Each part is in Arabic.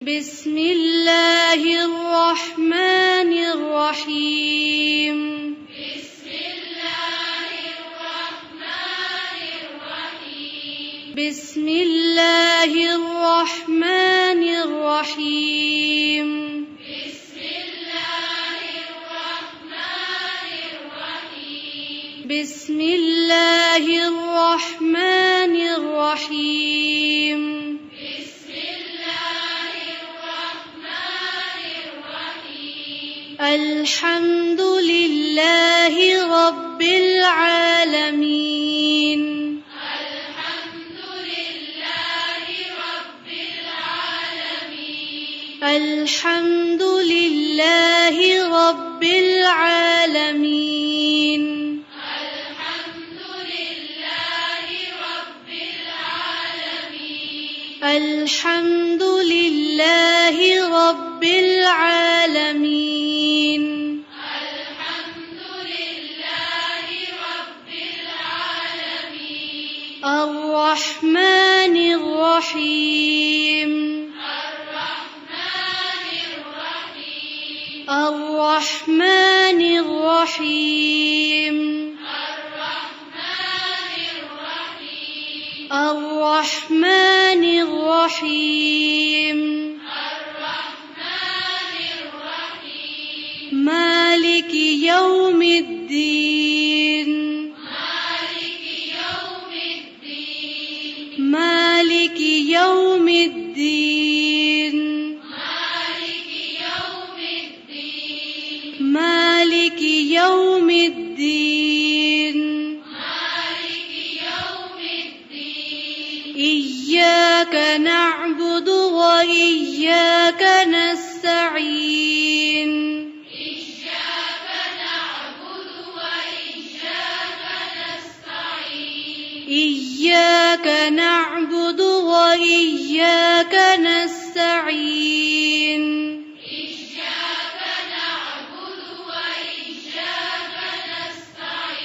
بسم الله الرحمن الرحيم. بسم الله الرحمن الرحيم. بسم الله الرحمن الرحيم. بسم الله الرحمن الرحيم. بسم الله الرحمن الرحيم. بسم الله الرحمن الرحيم. الحمد لله رب العالمين. الحمد لله رب العالمين. الحمد لله رب العالمين. الحمد لله رب العالمين. الحمد لله رب العالمين. الحمد لله رب العالمين. الرحمن الرحيم. الرحمن الرحيم. الرحمن الرحيم. الرحمن الرحيم. الرحمن الرحيم. الرحمن الرحيم. مالك يوم الدين. مالك يوم الدين. مالك يوم الدين. مالك يوم الدين. مالك يوم الدين. مالك يوم الدين. إياك نعبد وإياك نستعين. إياك نعبد وإياك نستعين. إياك نعبد وإياك نستعين. إياك نعبد وإياك نستعين.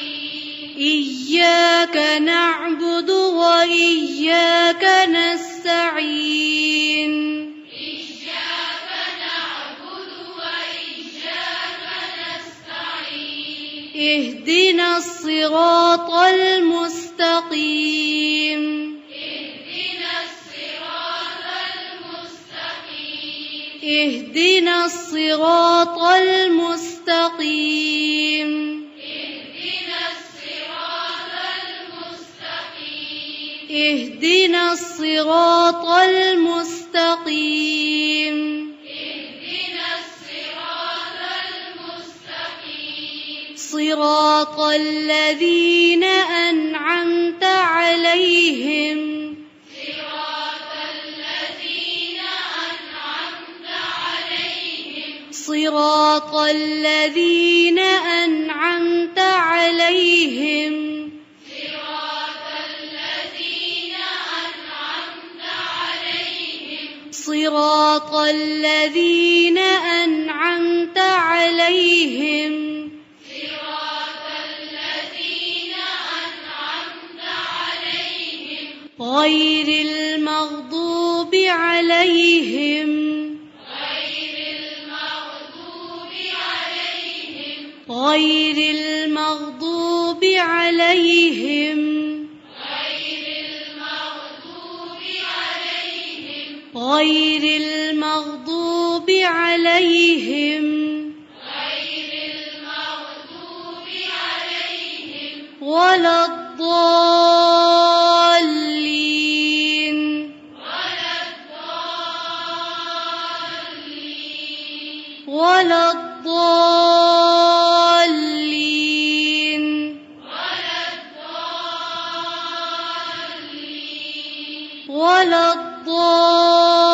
إياك نعبد وإياك نستعين. إياك نعبد وإياك نستعين. اهدنا الصراط المستقيم. اهدنا الصراط المستقيم. اهدنا الصراط المستقيم. اهدنا الصراط المستقيم. اهدنا الصراط المستقيم. اهدنا الصراط المستقيم. صراط الذين أنعمت عليهم. صراط الذين أنعمت عليهم. صراط الذين أنعمت عليهم. صراط الذين أنعمت عليهم. صراط الذين أنعمت عليهم. صراط الذين أنعمت عليهم. غير المغضوب عليهم. غير المغضوب عليهم. غير المغضوب عليهم. غير المغضوب عليهم. غير المغضوب عليهم. غير المغضوب عليهم. ولا الضالين. ولا الضالين. ولا الضالين. ولا الضالين. ولا الضالين.